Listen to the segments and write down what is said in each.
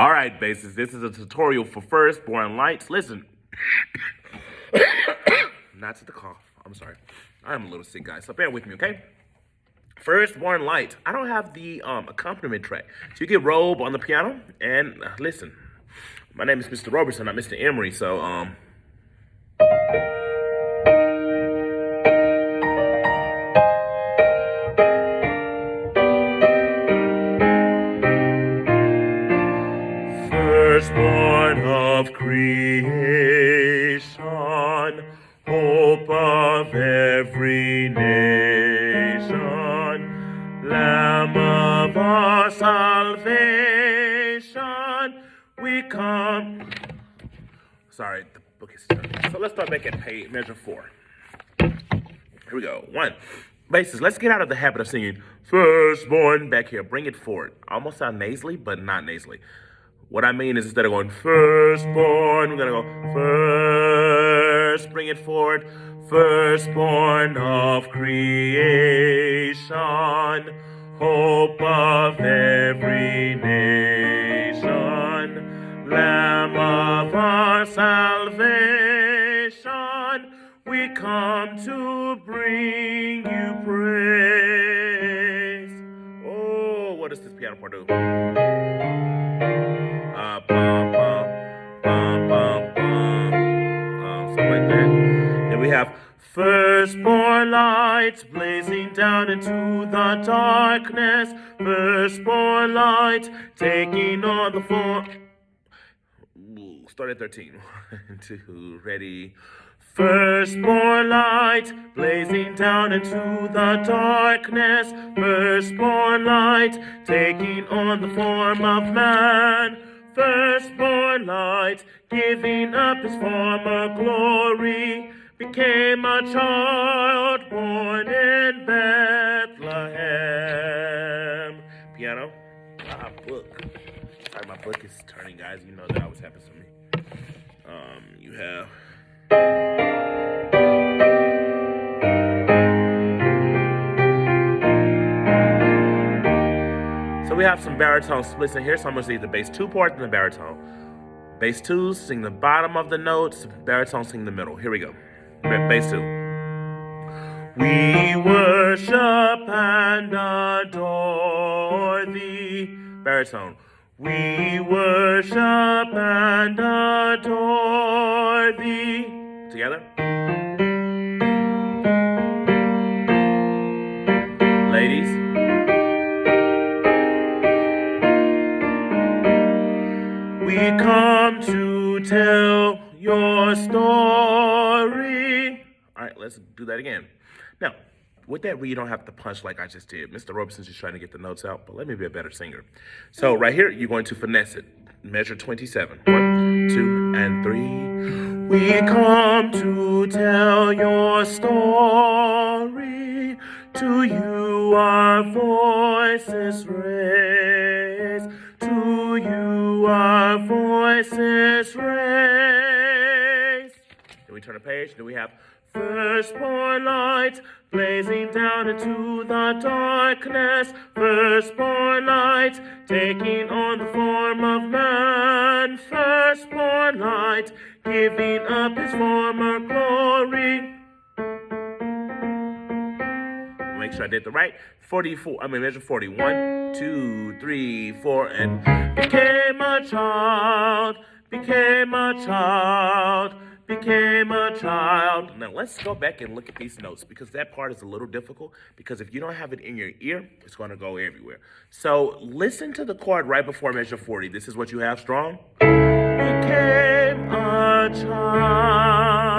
All right, bases. This is a tutorial for firstborn lights. Listen, not to the cough. I'm sorry. I'm a little sick, guys, so bear with me, okay? Firstborn light. I don't have the accompaniment track, so you get Robe on the piano and listen. My name is Mr. Robertson, not Mr. Emery. So firstborn of creation, hope of every nation, Lamb of our salvation, we come. Sorry, the book is turning. So let's start making measure 4. Here we go. 1. Basses. Let's get out of the habit of singing firstborn back here. Bring it forward. Almost sound nasally, but not nasally. What I mean is instead of going firstborn, we're going to go first. Bring it forward. Firstborn of creation, hope of every nation, Lamb of our salvation, we come to bring you praise. Oh, what does this piano part do? Bum, bum, bum, bum, bum. Something like that. Then we have firstborn lights blazing down into the darkness. Firstborn light taking on the form. Start at 13. 1, 2, ready. Firstborn light blazing down into the darkness. Firstborn light taking on the form of man. Firstborn light giving up his former glory, became a child born in Bethlehem. Piano. Book. Sorry, my book is turning, guys. You know that always happens to me. You have. So we have some baritone splits in here. So I'm going to see the bass 2 part and the baritone. Bass 2, sing the bottom of the notes. Baritone, sing the middle. Here we go. Bass 2. We worship and adore thee. Baritone. We worship and adore thee. Together. Ladies. We come to tell your story. All right, let's do that again. Now, with that, you don't have to punch like I just did. Mr. Roberson's just trying to get the notes out, but let me be a better singer. So right here, you're going to finesse it. Measure 27. 1, 2, and 3. We come to tell your story. To you our voices raise. To you our voices raise. Then we turn a page. Then we have firstborn light blazing down into the darkness. Firstborn light taking on the form of man. Firstborn light giving up his former glory. Make sure I did the right. 44. Measure 40. 1, 2, 3, 4, and became a child. Became a child. Became a child. Now let's go back and look at these notes because that part is a little difficult because if you don't have it in your ear, it's going to go everywhere. So listen to the chord right before measure 40. This is what you have strong. Became a child.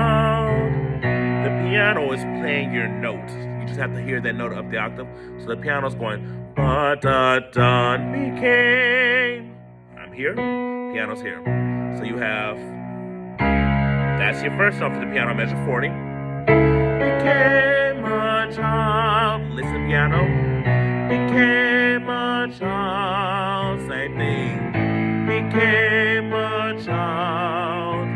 The piano is playing your notes. You just have to hear that note up the octave. So the piano's going ba-da-da, became. I'm here, piano's here. So you have. That's your first note for the piano, measure 40. Became a child. Listen, piano. Became a child. Same thing. Became a child.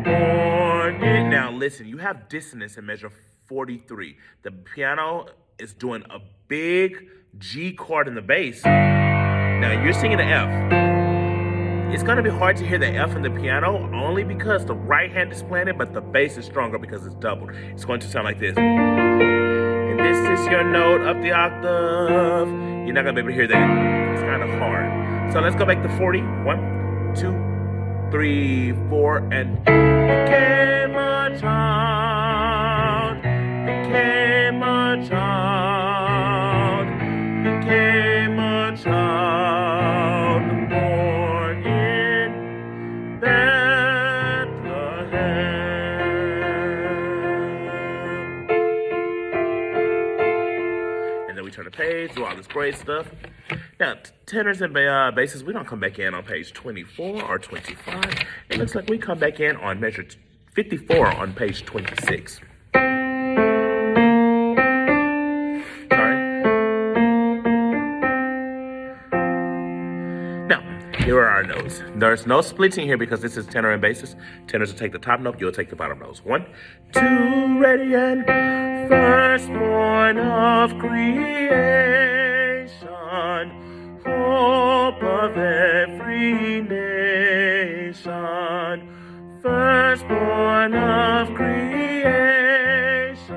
Born in. Now, listen, you have dissonance in measure 43. The piano is doing a big G chord in the bass. Now, you're singing an F. it's going to be hard to hear the F in the piano only because the right hand is playing it, but the bass is stronger because it's doubled. It's going to sound like this. And this is your note up the octave. You're not going to be able to hear that. It's kind of hard. So let's go back to 40. 1, 2, 3, 4, and became a child, became a child, became a child, born in Bethlehem. And then we turn the page, do all this great stuff. Now, tenors and basses, we don't come back in on page 24 or 25. It looks like we come back in on measure 54 on page 26. Sorry. Now, here are our notes. There's no splitting here because this is tenor and basses. Tenors will take the top note, you'll take the bottom notes. 1, 2, ready, and firstborn of creation, hope of every nation, firstborn of creation,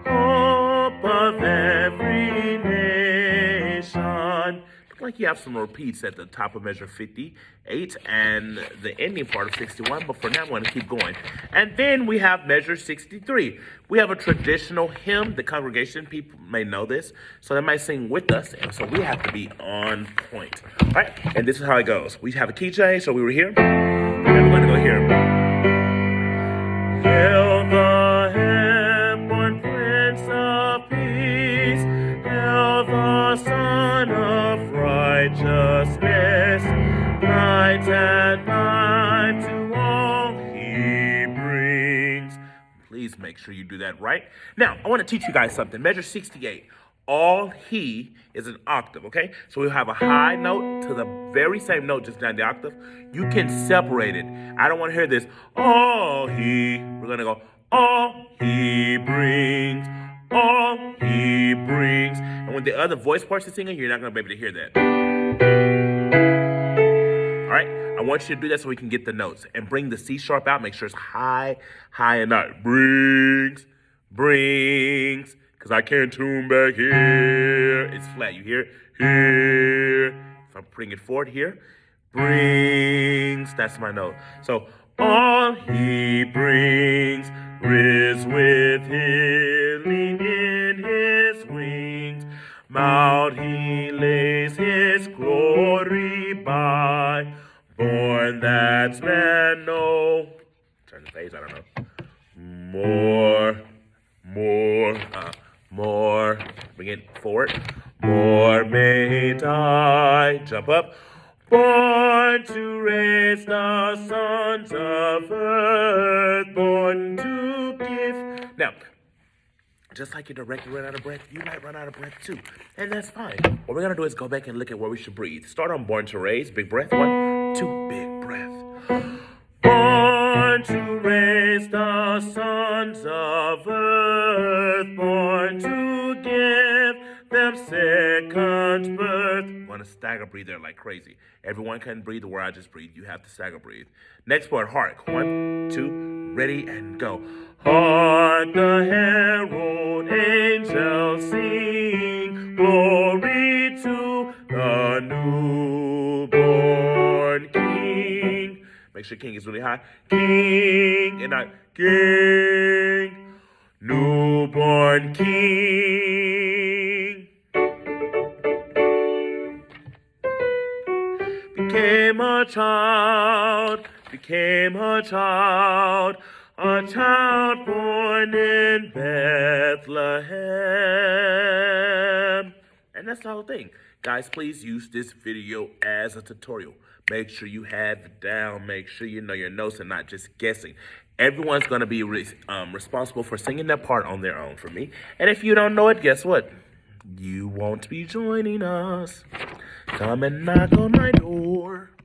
hope of every nation. Look like you have some repeats at the top of measure 58 and the ending part of 61, but for now I'm going to keep going. And then we have measure 63. We have a traditional hymn. The congregation people may know this, so they might sing with us, and so we have to be on point. All right, and this is how it goes. We have a key change, so we were here, and we're going to go here. Hail the heaven-born Prince of Peace, hail the Son of Righteousness, light and life to all he brings. Please make sure you do that right. Now, I want to teach you guys something. Measure 68. All he is an octave, okay? So we'll have a high note to the very same note just down the octave. You can separate it. I don't want to hear this, all he. We're going to go, all he brings, all he brings. And when the other voice parts are singing, you're not going to be able to hear that. All right? I want you to do that so we can get the notes. And bring the C sharp out. Make sure it's high, high and out. Brings, brings. Because I can't tune back here. It's flat. You hear it? Here. If I'm bringing it forward here. Brings. That's my note. So, all he brings is with healing in his wings. Mount he lays his glory by. Born that's man, no. Turn the page, I don't know. More. Bring it forward. More may die. Jump up. Born to raise the sons of earth. Born to give. Now, just like your director ran out of breath, you might run out of breath too. And that's fine. What we're going to do is go back and look at where we should breathe. Start on born to raise. Big breath. 1, 2, big breath. Born to raise the sons of earth, born to give them second birth. Want to stagger breathe there like crazy. Everyone can breathe where I just breathe. You have to stagger breathe. Next part, hark. 1, 2, ready, and go. Hark the herald angels sing, glory to the newborn King. Make sure king is really high. King and not king. Newborn king. Became a child. Became a child. A child born in Bethlehem. And that's the whole thing. Guys, please use this video as a tutorial. Make sure you have it down. Make sure you know your notes and not just guessing. Everyone's going to be responsible for singing that part on their own for me. And if you don't know it, guess what? You won't be joining us. Come and knock on my door.